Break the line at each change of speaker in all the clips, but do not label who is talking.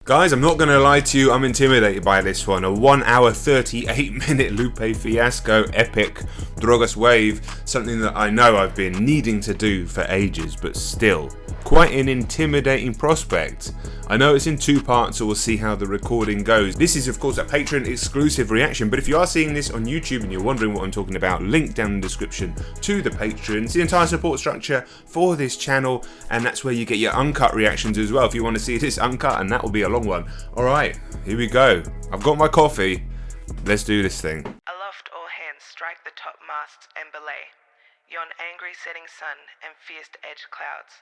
Guys, I'm not going to lie to you, I'm intimidated by this one. A 1 hour 38 minute Lupe Fiasco epic Drogas Wave, something that I know I've been needing to do for ages, but still, quite an intimidating prospect. I know it's in 2 parts, so we'll see how the recording goes. This is of course a Patreon exclusive reaction, but if you are seeing this on YouTube and you're wondering what I'm talking about, link down in the description to the Patreon. It's the entire support structure for this channel, and that's where you get your uncut reactions as well if you want to see this uncut, and that will be a long one. Alright, here we go. I've got my coffee. Let's do this thing.
Aloft all hands, strike the top masts and belay. Yon angry setting sun and fierce edge clouds.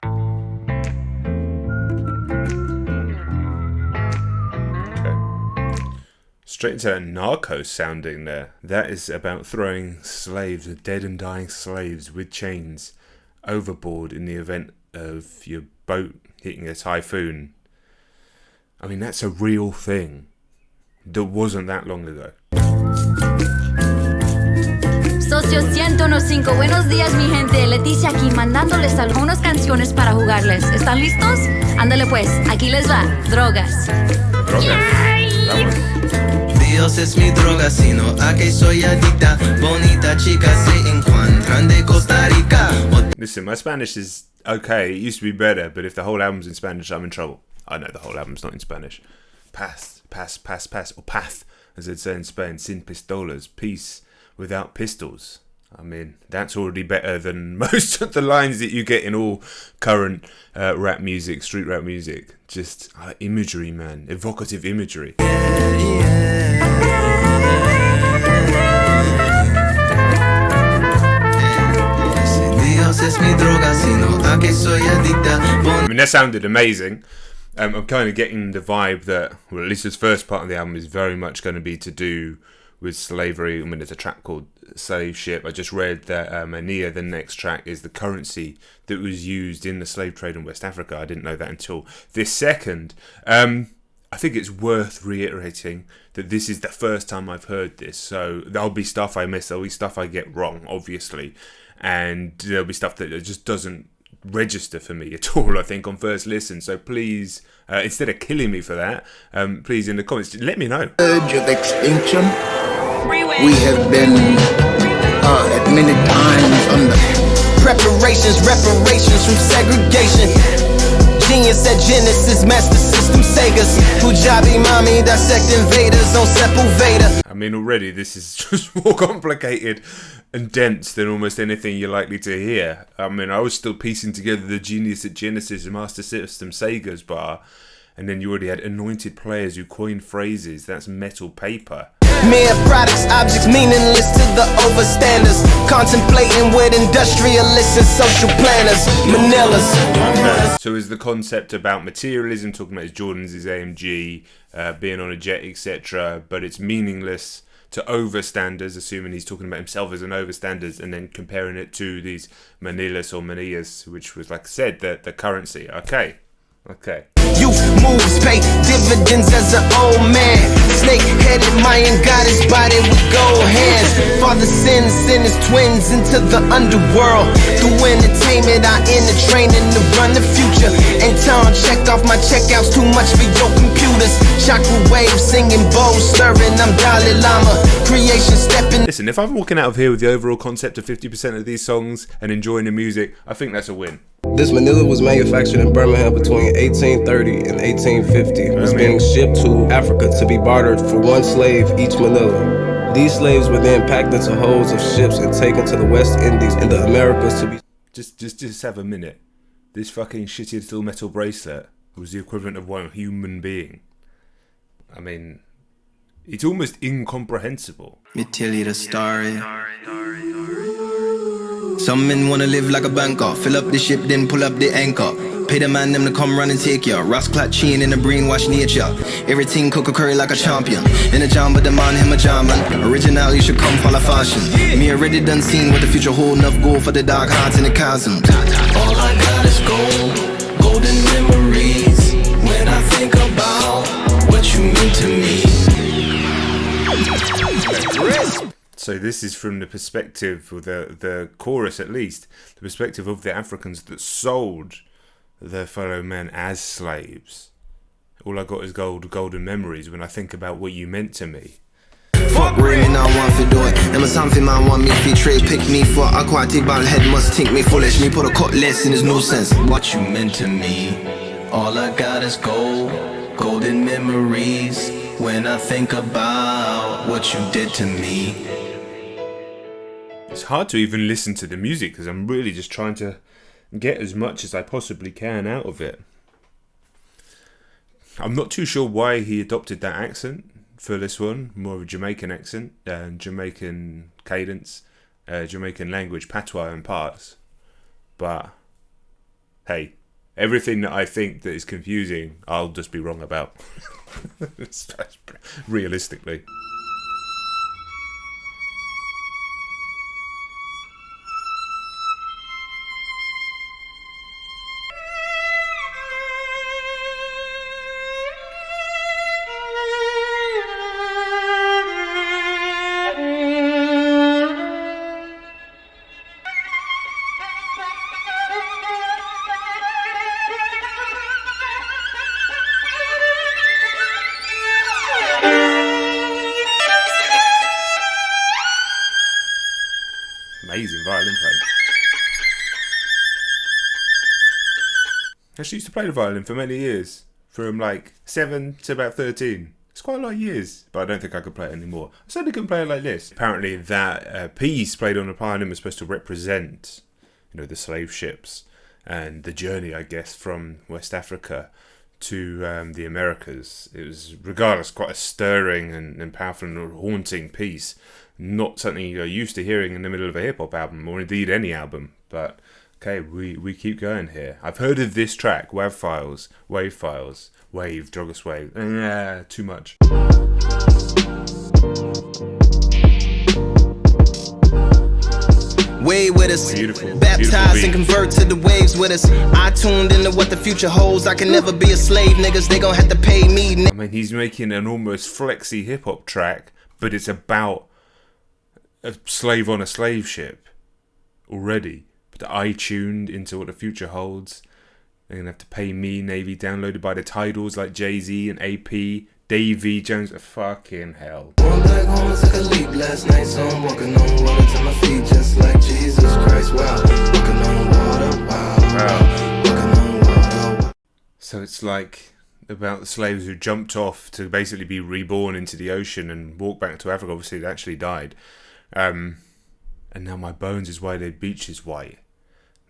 Straight to narco sounding there. That is about throwing slaves, dead and dying slaves with chains, overboard in the event of your boat hitting a typhoon. I mean, that's a real thing. That wasn't that long ago.
Socio 101.5, buenos días mi gente, Leticia aquí mandándoles algunas canciones para jugarles. ¿Están listos? Ándale pues, aquí les va, drogas.
Dios es mi droga, sino a que soy adicta. Bonita chica se encuentran de Costa Rica.
Listen, my Spanish is okay. It used to be better, but if the whole album's in Spanish, I'm in trouble. I know the whole album's not in Spanish. Paz, paz, paz, paz, or paz, as they'd say in Spain, sin pistolas, peace without pistols. I mean, that's already better than most of the lines that you get in all current rap music, street rap music. Just imagery, man, evocative imagery. I mean, that sounded amazing. I'm kind of getting the vibe that, well, at least this first part of the album is very much going to be to do with slavery. I mean, there's a track called Slave Ship. I just read that Manilla, the next track, is the currency that was used in the slave trade in West Africa. I didn't know that until this second. I think it's worth reiterating that this is the first time I've heard this, so there'll be stuff I miss, there'll be stuff I get wrong, obviously, and there'll be stuff that just doesn't register for me at all, I think, on first listen. So please, instead of killing me for that, please in the comments let me know.
Urge of extinction. We have been at many times under reparations from segregation. Genius at Genesis, Master System Segas. Pujabi Mami dissect invaders on Sepulveda.
I mean, already this is just more complicated and dense than almost anything you're likely to hear. I mean, I was still piecing together the Genius at Genesis and Master System Sega's bar, and then you already had anointed players who coined phrases. That's metal paper.
Mere products, objects meaningless to the overstanders. Contemplating with industrialists and social planners. Manillas.
So is the concept about materialism, talking about his Jordans, his AMG, being on a jet, etc., but it's meaningless to overstanders, assuming he's talking about himself as an overstanders, and then comparing it to these Manillas or Manillas, which was, like I said, the currency. Okay.
Youth moves, pay dividends as an old man. Snake-headed Mayan got his body with gold hands. Father sends his twins into the underworld. Through entertainment, I enter training to run the future. Ain't time checked off my checkouts, too much for your computers. Chakra waves, singing bowls, stirring, I'm Dalai Lama. Creation stepping.
Listen, if I'm walking out of here with the overall concept of 50% of these songs and enjoying the music, I think that's a win.
This Manilla was manufactured in Birmingham between 1830 and 1850. It was being shipped to Africa to be bartered for 1 slave each Manilla. These slaves were then packed into holds of ships and taken to the West Indies and the Americas to be...
Just have a minute. This fucking shitty little metal bracelet was the equivalent of 1 human being. I mean, it's almost incomprehensible.
Me tell you the story. Some men wanna live like a banker. Fill up the ship, then pull up the anchor. Pay the man them to come run and take ya. Rasclat chain in the brainwash nature. Everything cook a curry like a champion. In a jam, but the man him a German. Original, you should come follow fashion. Me already done seen what the future hold. Enough go for the dark hearts in the chasm. All I got is gold, golden memories. When I think about what you mean to me.
So this is from the perspective, or the chorus at least, the perspective of the Africans that sold their fellow men as slaves. All I got is golden memories when I think about what you meant to me.
Fuck ring, I want to do it. Them something man want me to trade. Pick me for aquatic ball head must think me foolish. Me put a cutlass in his no sense. What you meant to me, all I got is gold, golden memories. When I think about what you did to me.
It's hard to even listen to the music because I'm really just trying to get as much as I possibly can out of it. I'm not too sure why he adopted that accent for this one, more of a Jamaican accent, Jamaican cadence, Jamaican language, patois in parts. But hey, everything that I think that is confusing, I'll just be wrong about. Realistically. Amazing violin playing. I actually used to play the violin for many years, from like 7 to about 13. It's quite a lot of years, but I don't think I could play it anymore. I certainly couldn't play it like this. Apparently that piece played on the violin was supposed to represent, you know, the slave ships and the journey, I guess, from West Africa to the Americas. It was, regardless, quite a stirring and powerful and haunting piece. Not something you're used to hearing in the middle of a hip-hop album, or indeed any album. But, okay, we keep going here. I've heard of this track, Wav Files, Wave Files, Wave, DROGAS WAVE. Too much.
Way with us,
Beautiful.
baptized and convert to the waves with us. I tuned into what the future holds. I can never be a slave, niggas. They gon' have to pay me.
I mean, he's making an almost flexy hip-hop track, but it's about a slave on a slave ship already. But I tuned into what the future holds. They're going to have to pay me, Navy, downloaded by the titles like Jay-Z and AP, Davy Jones. Fucking hell.
Going back home, I took a leap last night, so I'm walking on water to my feet, just like Jesus Christ. Wow, walking on water, wow. Walking on water.
So it's like about the slaves who jumped off to basically be reborn into the ocean and walk back to Africa. Obviously, they actually died. And now my bones is why the beach is white.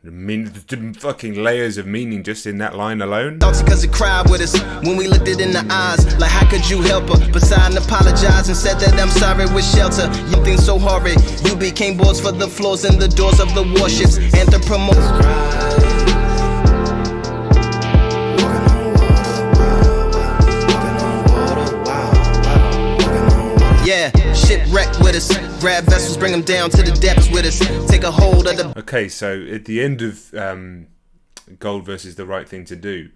The fucking layers of meaning just in that line alone.
Because he cried with us when we looked it in the eyes. Like, how could you help her? Poseidon apologized and said that I'm sorry with shelter. You think so horrid. You became boards for the floors and the doors of the warships. Anthropomorphic. Yeah, shipwreck with us. Grab vessels, bring them down to the depths with us. Take a hold of the...
Okay, so at the end of Gold versus The Right Thing to Do,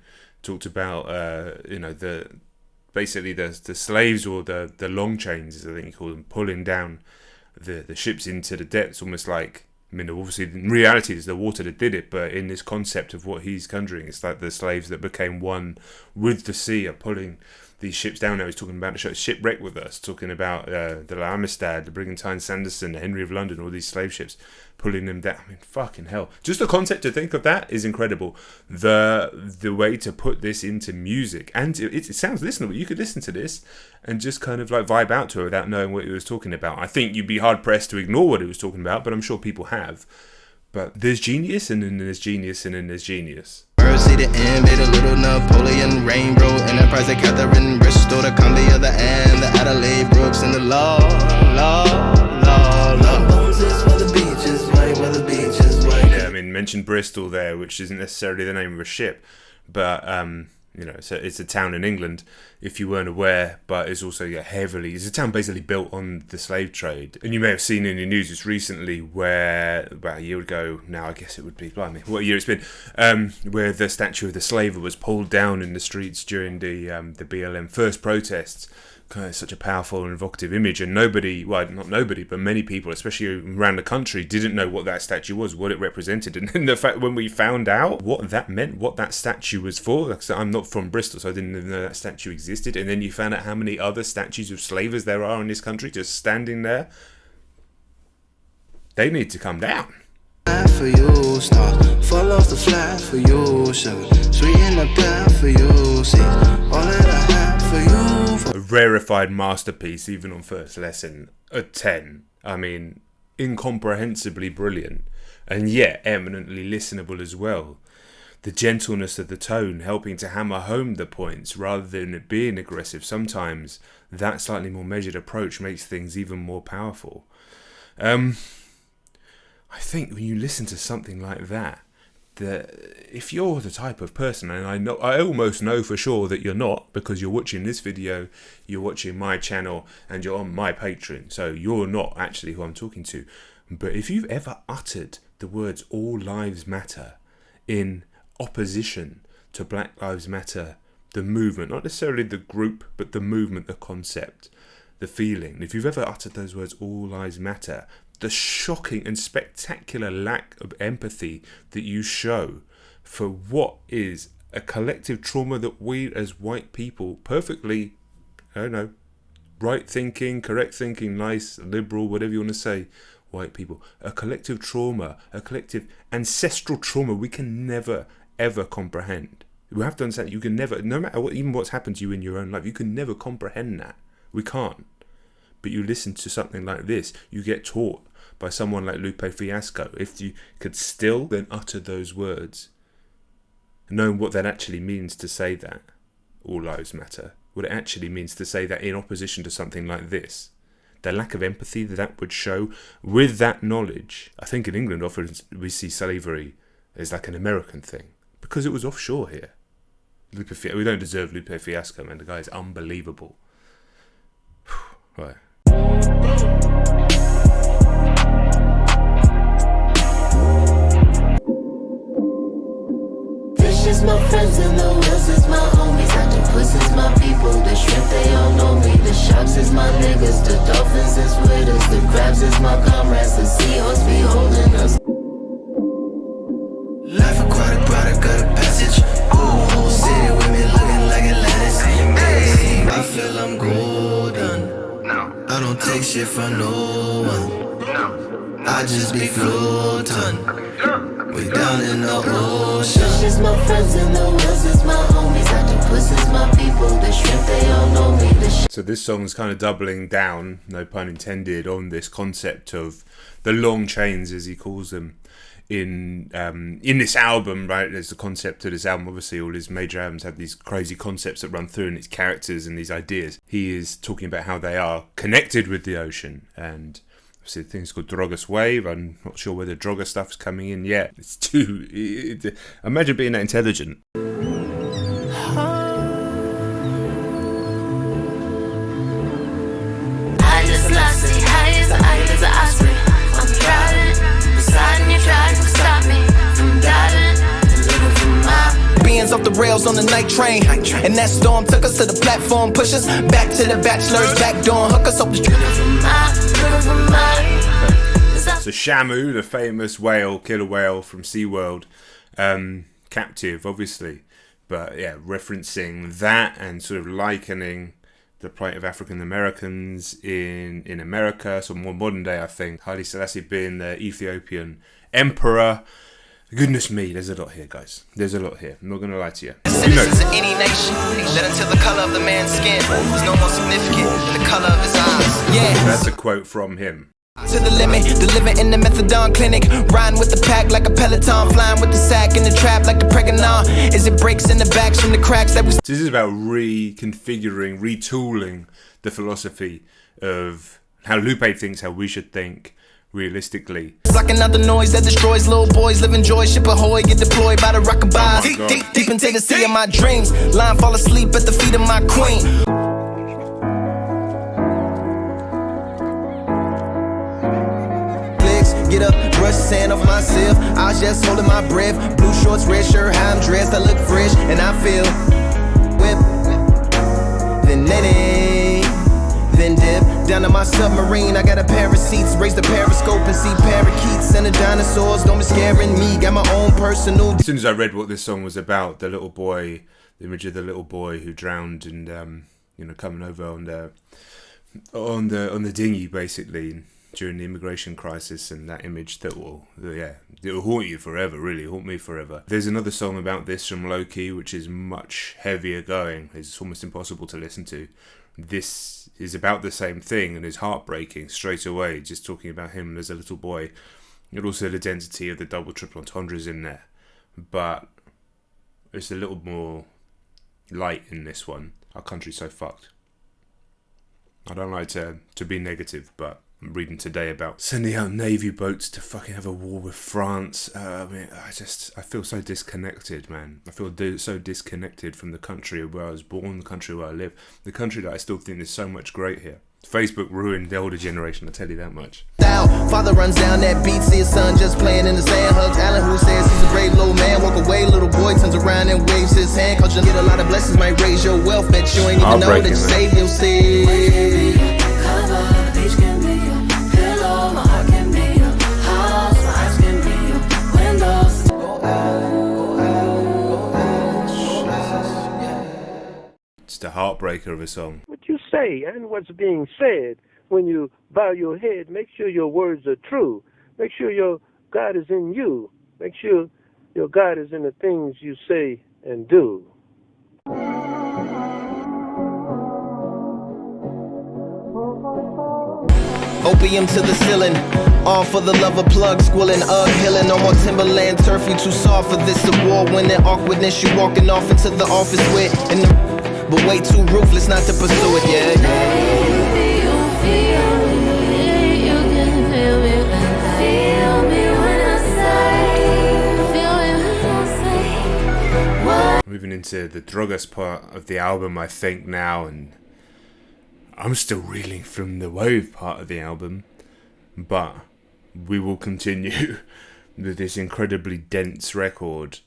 talked about, basically the slaves, or the long chains, as I think you call them, pulling down the ships into the depths, almost like, I mean, obviously in reality it's the water that did it, but in this concept of what he's conjuring, it's like the slaves that became one with the sea are pulling these ships down. Now he's talking about the show Shipwreck with us, talking about the La Amistad, the Brigantine Sanderson, the Henry of London, all these slave ships pulling them down. I mean, fucking hell. Just the concept to think of that is incredible. The way to put this into music, and it sounds listenable. You could listen to this and just kind of like vibe out to it without knowing what he was talking about. I think you'd be hard pressed to ignore what he was talking about, but I'm sure people have. But there's genius, and then there's genius, and then there's genius.
See the end, made a little Napoleon, Rainbow, Enterprise, the Catherine, Bristol, the Columbia, the and the Adelaide, Brooks, and the law. Moses, where the beaches, right, where the beaches, right.
Yeah, I mean, mentioned Bristol there, which isn't necessarily the name of a ship, but it's a town in England, if you weren't aware, but it's also it's a town basically built on the slave trade. And you may have seen in the news just recently where, about a year ago now, I guess it would be, blimey, what a year it's been, where the statue of the slaver was pulled down in the streets during the BLM first protests. Kind of such a powerful and evocative image, and nobody, well, not nobody, but many people, especially around the country, didn't know what that statue was, what it represented. And then the fact when we found out what that meant, what that statue was for, like I said, I'm not from Bristol, so I didn't even know that statue existed. And then you found out how many other statues of slavers there are in this country just standing there. They need to come down.
For you, stars fall off the flat for you, sugar, sweeten up that for you, see all that I have for you.
A rarefied masterpiece, even on first lesson, a 10. I mean, incomprehensibly brilliant, and yet eminently listenable as well. The gentleness of the tone helping to hammer home the points rather than it being aggressive. Sometimes that slightly more measured approach makes things even more powerful. I think when you listen to something like that, if you're the type of person, and I almost know for sure that you're not, because you're watching this video, you're watching my channel, and you're on my Patreon, so you're not actually who I'm talking to. But if you've ever uttered the words "All Lives Matter" in opposition to Black Lives Matter, the movement, not necessarily the group, but the movement, the concept, the feeling, if you've ever uttered those words "All Lives Matter," the shocking and spectacular lack of empathy that you show for what is a collective trauma that we as white people, perfectly, I don't know, right thinking, correct thinking, nice, liberal, whatever you want to say, white people, a collective trauma, a collective ancestral trauma we can never, ever comprehend. We have to understand you can never, no matter what, even what's happened to you in your own life, you can never comprehend that. We can't. But you listen to something like this, you get taught by someone like Lupe Fiasco. If you could still then utter those words, knowing what that actually means to say that, all lives matter, what it actually means to say that in opposition to something like this, the lack of empathy that would show with that knowledge. I think in England often we see slavery as like an American thing, because it was offshore here. We don't deserve Lupe Fiasco, man. The guy is unbelievable. Right.
Fish is my friends and the whales is my homies. Octopus is my people, the shrimp they all know me. The sharks is my niggas, the dolphins is with us. The crabs is my comrades, the seahorse be holding us.
Life aquatic product of the passage. Ooh, city women looking like Atlantis. Hey, I feel I'm golden. No, I don't take shit from no one. No, I just be floating. We down in the ocean.
Fish is my friends and the whales is my homies. Octopus is my people, the shrimp they all know me.
So this song's kind of doubling down, no pun intended, on this concept of the long chains, as he calls them, in this album, right? There's the concept of this album. Obviously, all his major albums have these crazy concepts that run through, and its characters and these ideas. He is talking about how they are connected with the ocean, and obviously the thing's called DROGAS WAVE. I'm not sure whether Droga stuff's coming in yet. It's too... imagine being that intelligent.
I just lost it, high as the eye as an osprey. I'm driving, beside me, trying to stop me from diving, living from my...
Beans off the rails on the night train, and that storm took us to the platform, push us back to the bachelor's back door, hook us up the street.
So Shamu, the famous whale, killer whale from SeaWorld, captive, obviously, but yeah, referencing that and sort of likening the plight of African Americans in America, so more modern day, I think. Haile Selassie being the Ethiopian emperor. Goodness me, there's a lot here, guys. There's a lot here. I'm not going to lie to you.
Citizens of any nation, that until the color of the man's skin is no more significant than the color of his eyes. Yeah,
that's a quote from him.
To the limit, delivering in the methadone clinic, riding with the pack like a peloton, flying with the sack in the trap like the pregnant. Is it breaks in the backs from the cracks that was...
This is about reconfiguring, retooling the philosophy of how Lupe thinks, how we should think realistically.
Blocking out the noise that destroys little boys, living joy, ship ahoy, get deployed by the rockabye.
Oh
deep into the sea of my dreams, lying fall asleep at the feet of my queen. Get up, brush sand off myself. I was just holding my breath. Blue shorts, red shirt, how I'm dressed. I look fresh and I feel whip. Then netting, then dip down to my submarine. I got a pair of seats, raise the periscope and see parakeets and the dinosaurs. Don't be scaring me. Got my own personal.
As soon as I read what this song was about, the little boy the image of the little boy who drowned and you know, coming over on the dinghy basically during the immigration crisis, and that image that will haunt you forever, really haunt me forever. There's another song about this from Loki, which is much heavier going. It's almost impossible to listen to. This is about the same thing and is heartbreaking straight away, just talking about him as a little boy, and also the density of the double triple entendres in there, but it's a little more light in this one. Our country's so fucked. I don't like to be negative, but I'm reading today about sending out navy boats to fucking have a war with France. I mean, I feel so disconnected, man. I feel so disconnected from the country where I was born, the country where I live, the country that I still think there's so much great here. Facebook ruined the older generation, I'll tell you that much.
Father runs down that beat, see his son just playing in the sand. Hugs Alan, who says he's a brave little man. Walk away, little boy turns around and waves his hand. Cause you get a lot of blessings, might raise your wealth. Bet you ain't even know that you save your seed.
It's the heartbreaker of a song.
What you say and what's being said, when you bow your head, make sure your words are true. Make sure your God is in you. Make sure your God is in the things you say and do.
Opium to the ceiling, all for the love of plugs, squilling, hilling. No more Timberland turf, you too soft for this award-winning awkwardness. You walking off into the office with, but way too ruthless not to pursue it, yeah.
Moving into the DROGAS part of the album, I think now, and I'm still reeling from the Wave part of the album, but we will continue with this incredibly dense record.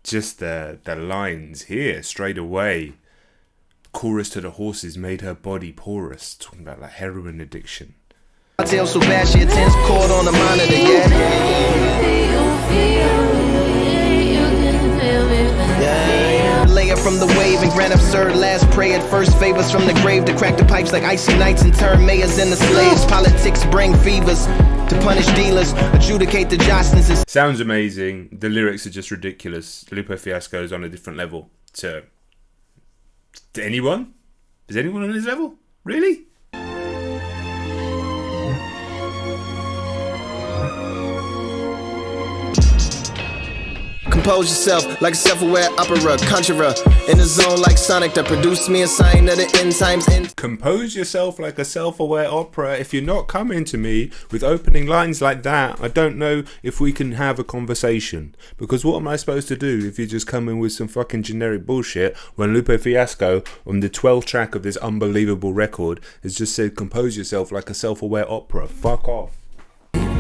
Just the lines here straight away. Chorus to the horses made her body porous, talking about like heroin addiction.
I tell so bad she attends court on the monitor, Lay it from the wave and grant absurd last pray at first favors from the grave to crack the pipes like icy nights and turn mayors into slaves. Politics bring fevers to punish dealers, adjudicate the jostness.
Sounds amazing. The lyrics are just ridiculous. Lupe Fiasco is on a different level to anyone? Is anyone on his level? Really?
Compose yourself like a self-aware opera conjurer in the zone like Sonic that produced me a sign of the end times.
Compose yourself like a self-aware opera. If you're not coming to me with opening lines like that, I don't know if we can have a conversation. Because what am I supposed to do if you just come in with some fucking generic bullshit when Lupe Fiasco on the 12th track of this unbelievable record has just said compose yourself like a self-aware opera? Fuck off.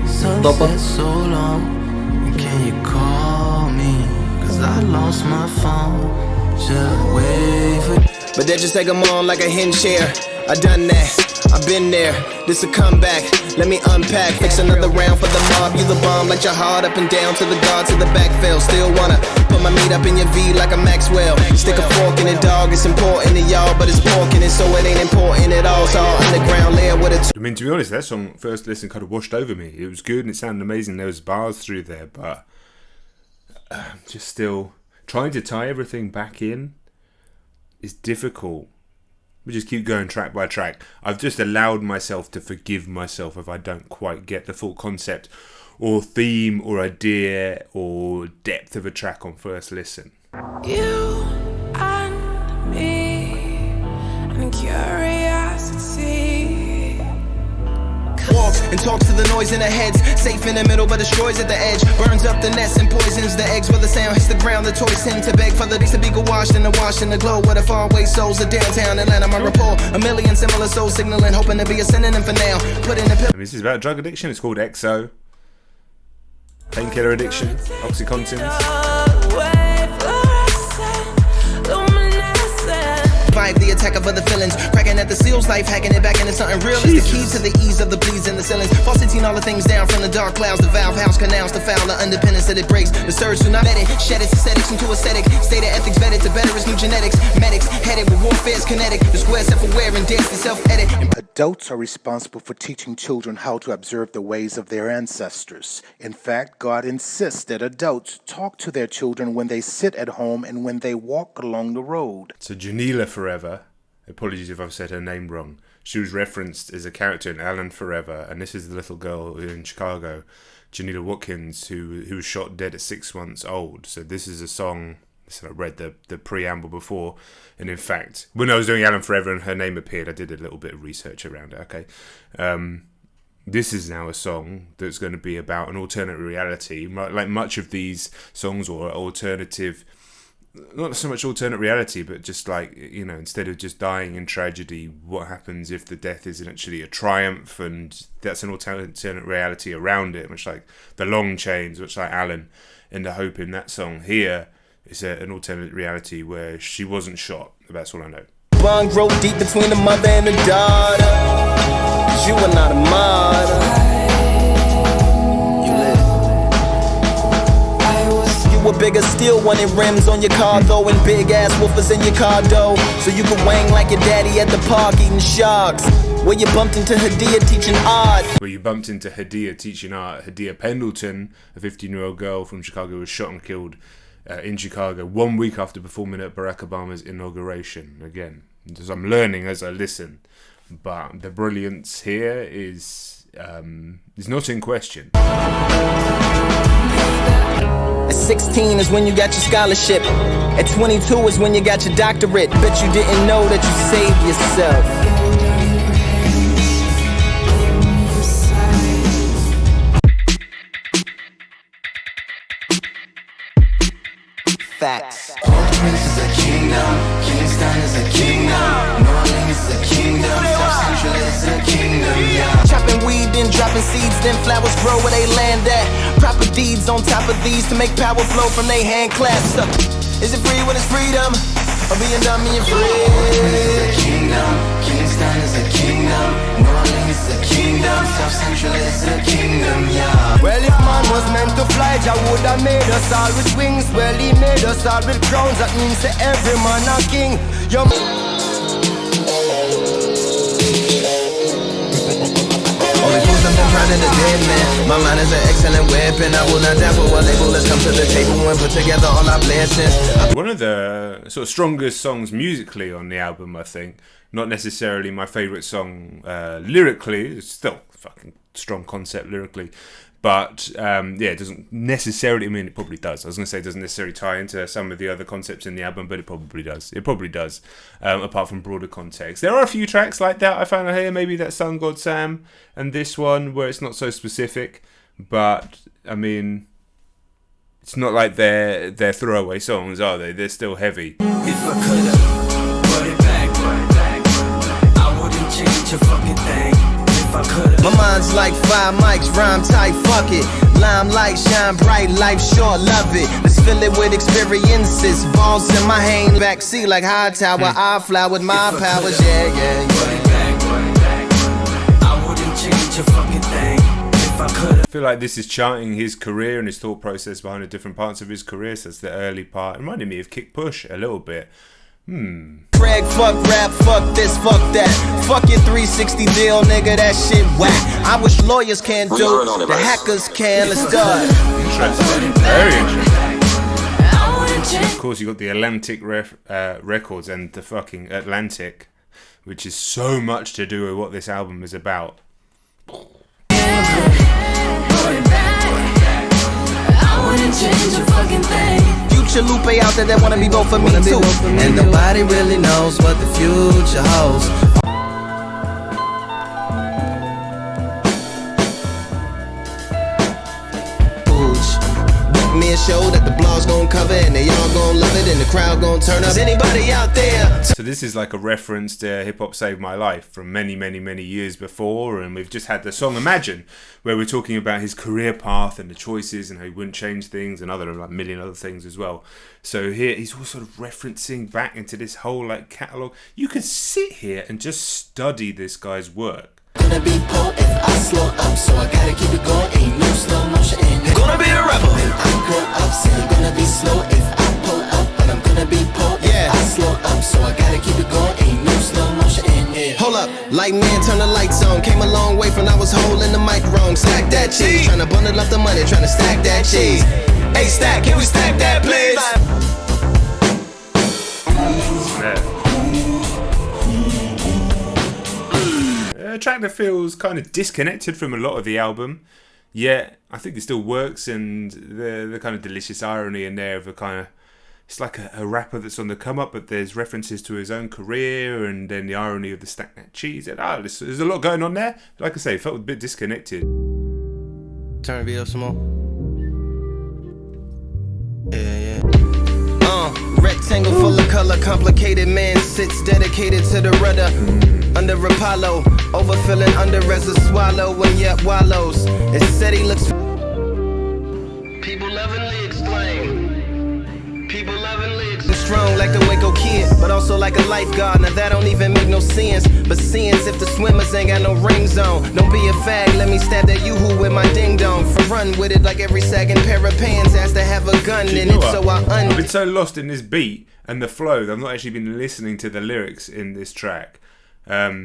Sunset so long, can you call me? Cause I lost my phone, just wave.
But they just take them on like a hinge chair. I done that, I've been there. This a comeback, let me unpack. Fix another round for the mob. You the bomb like your heart up and down to the guard to the backfill. Still wanna put my meat up in your V like a Maxwell. Stick a fork in it, dog. It's important to y'all, but it's pork in it, so it ain't important at all. It's all underground layer with it.
I mean, to be honest, that song first listen kind of washed over me. It was good and it sounded amazing. There was bars through there, but just still trying to tie everything back in is difficult. We just keep going track by track. I've just allowed myself to forgive myself if I don't quite get the full concept or theme or idea or depth of a track on first listen.
You and me and curiosity.
Walk and talk to the noise in the heads. Safe in the middle but destroys at the edge. Burns up the nest and poisons the eggs. Where the sound hits the ground, the toys tend to beg for the days to be washed in the glow. Where the faraway souls of downtown Atlanta, my rapport. A million similar souls signaling, hoping to be a synonym for now. Put in a pill.
This is about drug addiction. It's called XO. Painkiller addiction. Oxycontin.
life, the attack of other feelings. Cracking at the seals life, hacking it back into something real. It's the key to the ease of the bleeds in the ceilings. Falsity all the things down from the dark clouds. The valve house canals, the foul, the underpinnings that it breaks. The surge do not let it shed its aesthetics into aesthetic. State of ethics vetted to better its new genetics. Medics headed with warfare's kinetic. The square self-aware and dance to self-edit.
Adults are responsible for teaching children how to observe the ways of their ancestors. In fact, God insists that adults talk to their children when they sit at home and when they walk along the road.
So Jonylah Forever, apologies if I've said her name wrong, she was referenced as a character in Alan Forever, and this is the little girl in Chicago, Jonylah Watkins, who was shot dead at 6 months old. So this is a song. So I read the preamble before, and in fact, when I was doing Alan Forever and her name appeared, I did a little bit of research around it. Okay, this is now a song that's going to be about an alternate reality, like much of these songs, or alternative, not so much alternate reality, but just like, you know, instead of just dying in tragedy, what happens if the death is actually a triumph, and that's an alternate reality around it, much like The Long Chains, which like Alan, and the hope in that song here. It's an alternate reality where she wasn't shot. That's all I know.
Bond grow deep between the mother and the daughter. 'Cause you are not a martyr. You were bigger still, wanting rims on your car though, and big ass woofers in your car though, so you could wang like your daddy at the park eating sharks. Where you bumped into Hadia teaching art.
Hadia Pendleton, a 15-year-old girl from Chicago, was shot and killed in Chicago 1 week after performing at Barack Obama's inauguration. Again, as I'm learning as I listen, but the brilliance here is not in question.
At 16 is when you got your scholarship. At 22 is when you got your doctorate. Bet you didn't know that you saved yourself. Facts.
Port-au-Prince is a kingdom, Kingston is a kingdom, New Orleans is a kingdom, South Central is a kingdom, yeah.
Chopping weed, then dropping seeds, then flowers grow where they land at. Proper deeds on top of these to make power flow from they hand clasps. Is it free when it's freedom? Or being dumb and free?
Port-au-Prince is a kingdom, Kingston is a kingdom, New Orleans is a kingdom, South Central is a kingdom, yeah.
Well, if man was meant to fly, Jah would have made us all with wings. Well, he made us all with crowns. That means that every man a king.
Only fools I'm proud of the dead man. My mind is an excellent weapon. I will not die for what label. Let's come to the table and put together all our blessings.
One of the sort of strongest songs musically on the album, I think. Not necessarily my favourite song lyrically. It's still fucking strong concept lyrically. But it doesn't necessarily, I mean, it probably does. I was going to say it doesn't necessarily tie into some of the other concepts in the album, but it probably does. It probably does, apart from broader context. There are a few tracks like that I found here, maybe that Sun God Sam and this one, where it's not so specific. But, I mean, it's not like they're throwaway songs, are they? They're still heavy.
If I could've put it back, I wouldn't change a fucking thing.
My mind's like 5 mics, rhyme tight, fuck it. Limelight, shine bright, life short, love it. Let's fill it with experiences. Balls in my hand, backseat like high tower. I fly with my powers, yeah.
I wouldn't change a fucking thing if I could.
I feel like this is charting his career and his thought process behind the different parts of his career. So that's the early part. It reminded me of Kick Push a little bit.
Craig, fuck rap, fuck this, fuck that. Fuck your 360 deal, nigga, that shit whack. I wish lawyers can't do, the hackers can, let's start.
Interesting, very interesting. Of course, you got the Atlantic Records and the fucking Atlantic, which is so much to do with what this album is about.
I wouldn't change a fucking thing.
Future Lupe out there that wanna be both for me too.
And nobody really knows what the future holds. Me a show that the blogs
walls gon' cover, and they all gon' love it, and the crowd gon' turn up. Is anybody out there?
So this is like a reference to Hip Hop Saved My Life from many years before, and we've just had the song Imagine, where we're talking about his career path and the choices and how he wouldn't change things and other like million other things as well. So here he's all sort of referencing back into this whole like catalogue. You could sit here and just study this guy's work.
Gonna be poor if I slow up, so I gotta keep it going. Ain't no slow motion in it. Gonna be a rebel when I grow up. Say gonna be slow if I pull up, but I'm gonna be poor if I slow up, so I gotta keep it going. Ain't no slow motion in it.
Hold up, light man, turn the lights on. Came a long way from I was holding the mic wrong. Stack that cheese, tryna bundle up the money, tryna stack that cheese. Hey, stack, can we stack that, please?
A track that feels kind of disconnected from a lot of the album, yet I think it still works, and the kind of delicious irony in there of a kind of, it's like a rapper that's on the come up, but there's references to his own career, and then the irony of the stack that cheese. And there's a lot going on there. Like I say, it felt a bit disconnected.
Turn the beat up some more. Yeah. Rectangle full of color, complicated man sits dedicated to the rudder. Under Apollo, overfilling under as a swallow and yet wallows. It said he looks. People lovingly exclaim. People lovingly exclaim. Strong like the Waco kid, but also like a lifeguard. Now that don't even make no sense. But seeing's if the swimmers ain't got no rings on. Don't be a fag, let me stab that yoo-hoo with my ding-dong. For run with it like every second pair of pants has to have a gun in it, so I've
been so lost in this beat and the flow that I've not actually been listening to the lyrics in this track.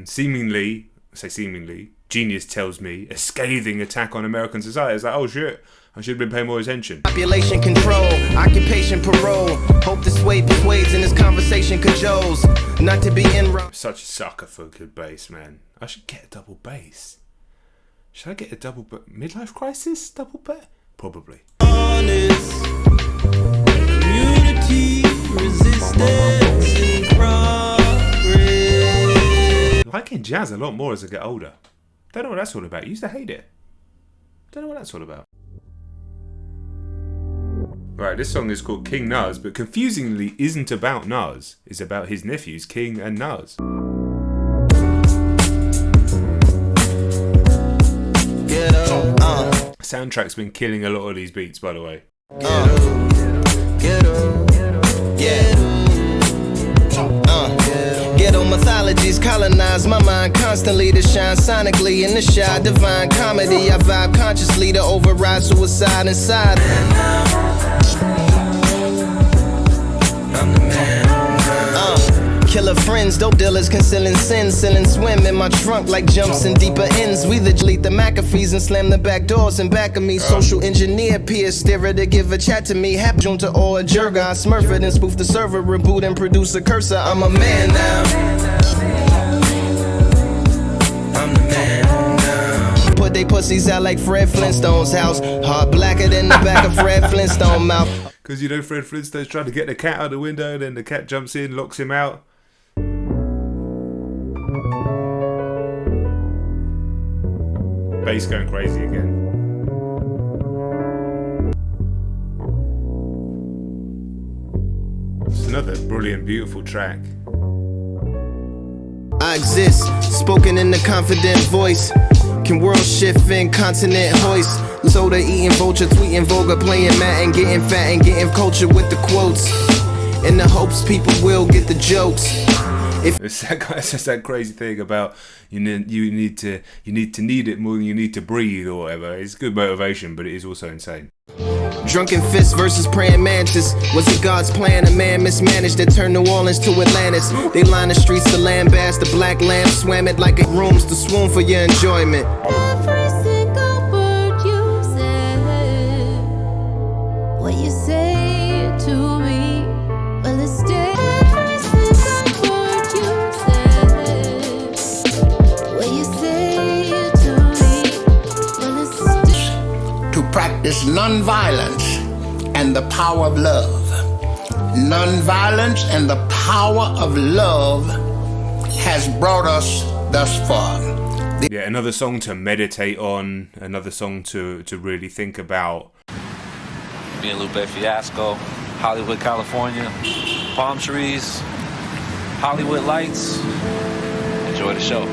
Seemingly, Genius tells me a scathing attack on American society. It's like, oh shit, I should have been paying more attention.
Population control, occupation parole. Hope this way persuades and this conversation cajoles. Not to be enrolled.
Such a sucker for a good bass, man. I should get a double bass. Should I get a double midlife crisis double bass? Probably.
Honest community, resistance and progress.
Liking jazz a lot more as I get older. Don't know what that's all about. Used to hate it. Don't know what that's all about. Right, this song is called King Nas, but confusingly isn't about Nas. It's about his nephews, King and Nas. Soundtrack's been killing a lot of these beats, by the way.
Ghetto mythologies colonize my mind constantly to shine sonically in the shy divine comedy. I vibe consciously to override suicide inside. Killer friends, dope dealers concealing sins, selling swim in my trunk like jumps in deeper ends. We delete the McAfees and slam the back doors in back of me. Social engineer, peer steerer to give a chat to me. Hap Junta or a Jerga, smurf it and spoof the server, reboot and produce a cursor. I'm a man now. I'm the man now. Put they pussies out like Fred Flintstone's house. Hard blacker than the back of Fred Flintstone mouth.
Because you know Fred Flintstone's trying to get the cat out the window, and then the cat jumps in, locks him out. Bass going crazy again. It's another brilliant, beautiful track.
I exist, spoken in a confident voice. Can world shift in continent hoist? Soda eating vulture, tweeting vulgar, playing Matt and getting fat and getting culture with the quotes. In the hopes people will get the jokes.
It's just that crazy thing about you need to need it more than you need to breathe or whatever. It's good motivation, but it is also insane.
Drunken fists versus praying mantis. Was it God's plan? A man mismanaged that turned New Orleans to Atlantis. They lined the streets to lambast. The black lamb swam it like a rooms to swoon for your enjoyment.
Every single word you said, what you say to me, well it's dead. Every single word you said, what you say to me, well it's dead.
To practice non-violence and the power of love. Non-violence and the power of love has brought us thus far.
Yeah, another song to meditate on, another song to really think about.
Me and Lupe Fiasco, Hollywood, California. Palm trees, Hollywood lights. Enjoy the show.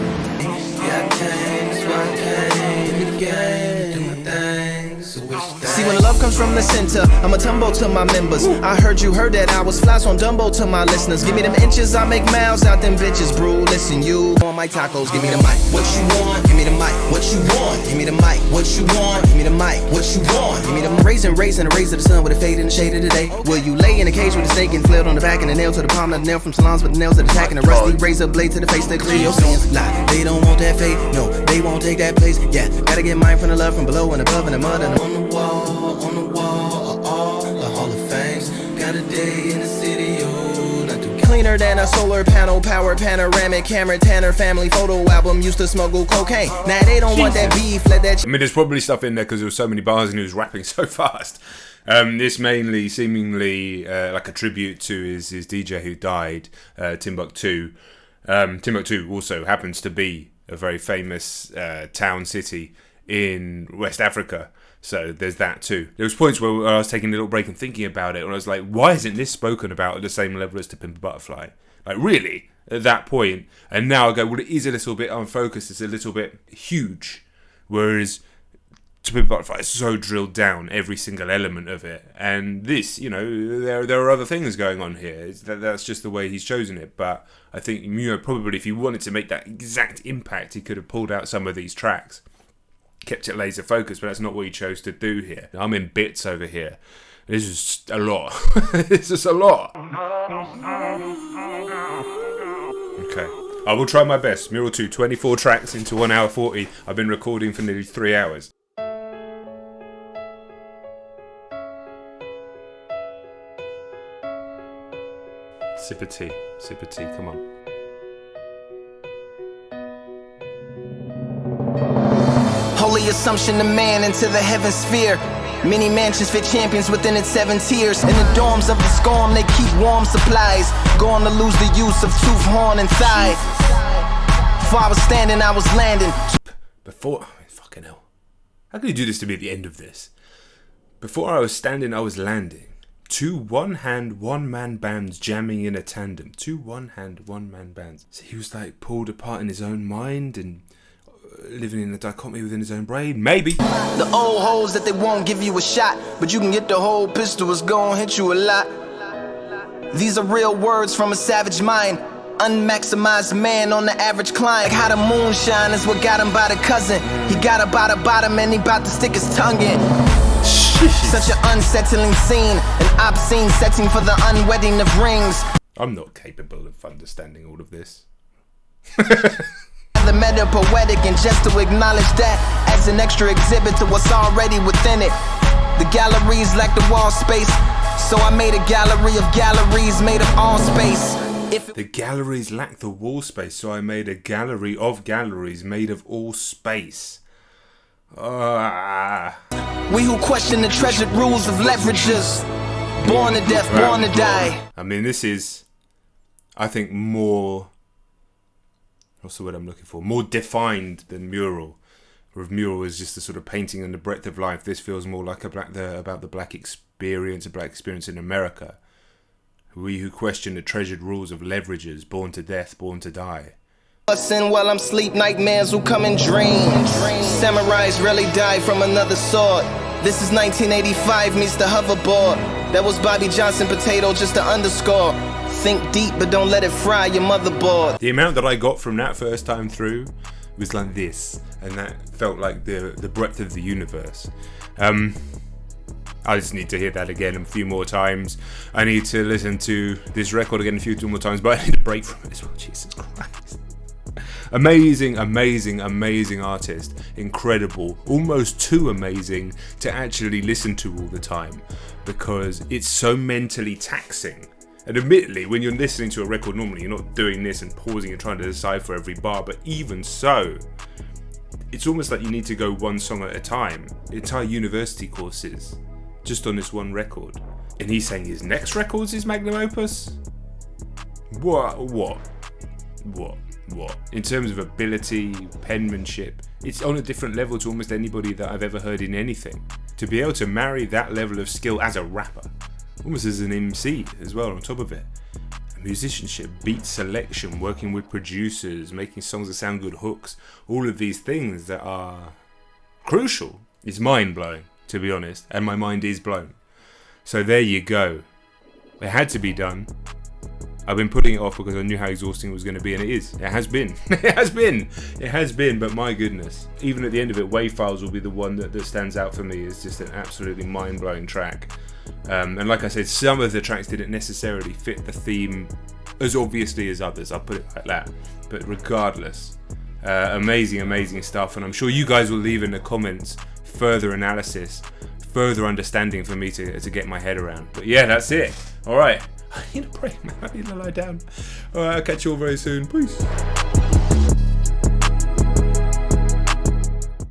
See, when love comes from the center, I'ma tumble to my members. I heard you heard that I was fly, so I'm Dumbo to my listeners. Give me them inches, I make miles out them bitches, bro. Listen, you on my tacos, give me the mic. What you want? Give me the mic. What you want? Give me the mic. What you want? Give me the mic. What you want? Give me the raise and the rays of the sun with a fade in the shade of the day. Will you lay in a cage with a snake and flailed on the back and a nail to the palm, not a nail from salons, but the nails that attack and a rusty razor blade to the face that clear your sins. Lie, they don't want that fate, no, they won't take that place. Yeah, gotta get mine from the love, from below and above and the mud and on the wall, the Hall of Fames. Got a day in the city, oh, not too cleaner than a solar panel, power panoramic camera, Tanner family photo album. Used to smuggle cocaine. Now they don't want that beef, let that.
I mean, there's probably stuff in there because there was so many bars and he was rapping so fast. This mainly, seemingly, like a tribute to his DJ who died, Timbuktu. Timbuktu also happens to be a very famous town city in West Africa. So there's that too. There was points where I was taking a little break and thinking about it, and I was like, why isn't this spoken about at the same level as To Pimp a Butterfly? Like, really? At that point? And now I go, well, it is a little bit unfocused, it's a little bit huge. Whereas To Pimp a Butterfly is so drilled down, every single element of it. And this, you know, there are other things going on here. That's just the way he's chosen it. But I think, you know, probably if he wanted to make that exact impact, he could have pulled out some of these tracks. Kept it laser focused, but that's not what he chose to do here. I'm in bits over here. This is just a lot. This is a lot. Okay. I will try my best. Mural 2, 24 tracks into 1 hour 40. I've been recording for nearly 3 hours. Sip of tea, come on.
Holy assumption of man into the heaven sphere. Many mansions fit champions within its 7 tiers. In the dorms of the scorn, they keep warm supplies. Going to lose the use of tooth, horn, and thigh. Before I was standing, I was landing.
Fucking hell. How can you do this to me at the end of this? Before I was standing, I was landing. 2 one-hand, one-man bands jamming in a tandem. 2 one-hand, one-man bands. So he was like pulled apart in his own mind and living in a dichotomy within his own brain. Maybe.
The old hoes that they won't give you a shot, but you can get the whole pistol, it's gonna hit you a lot. These are real words from a savage mind. Unmaximized man on the average client. How the moonshine is what got him by the cousin. He got her by the bottom and he about to stick his tongue in. Such an unsettling scene, an obscene setting for the unwedding of rings.
I'm not capable of understanding all of this.
The meta poetic, and just to acknowledge that as an extra exhibit to what's already within it. The galleries lack the wall space, so I made a gallery of galleries made of all space.
The galleries lack the wall space, so I made a gallery of galleries made of all space.
We who question the treasured rules of leverages, born to death, born to die.
I mean, this is, I think, more, what's the word I'm looking for? More defined than Mural. Where if Mural is just a sort of painting on the breadth of life, this feels more like about the black experience, a black experience in America. We who question the treasured rules of leverages, born to death, born to die.
While I'm sleep, nightmares will come in dreams. Samurais rarely die from another sword. This is 1985 meets the hoverboard. That was Bobby Johnson potato, just an underscore. Think deep, but don't let it fry your motherboard.
The amount that I got from that first time through was like this, and that felt like the breadth of the universe. I just need to hear that again a few more times. I need to listen to this record again a few more times, but I need a break from it as well. Jesus Christ. Amazing, amazing, amazing artist. Incredible. Almost too amazing to actually listen to all the time because it's so mentally taxing. And admittedly, when you're listening to a record normally, you're not doing this and pausing and trying to decipher every bar, but even so, it's almost like you need to go one song at a time. Entire university courses just on this one record. And he's saying his next record's his magnum opus? What? In terms of ability, penmanship, it's on a different level to almost anybody that I've ever heard in anything. to be able to marry that level of skill as a rapper, almost as an MC as well on top of it. Musicianship, beat selection, working with producers, making songs that sound good, hooks, all of these things that are crucial is mind-blowing, to be honest, and my mind is blown. So there you go. It had to be done. I've been putting it off because I knew how exhausting it was going to be, and it is. It has been. It has been, but my goodness. Even at the end of it, Wav Files will be the one that stands out for me as just an absolutely mind-blowing track. And like I said, some of the tracks didn't necessarily fit the theme as obviously as others, I'll put it like that. But regardless, amazing stuff, and I'm sure you guys will leave in the comments further analysis, further understanding for me to get my head around. But yeah, that's it. Alright, I need a break, man. I need to lie down. Alright, I'll catch you all very soon. Peace.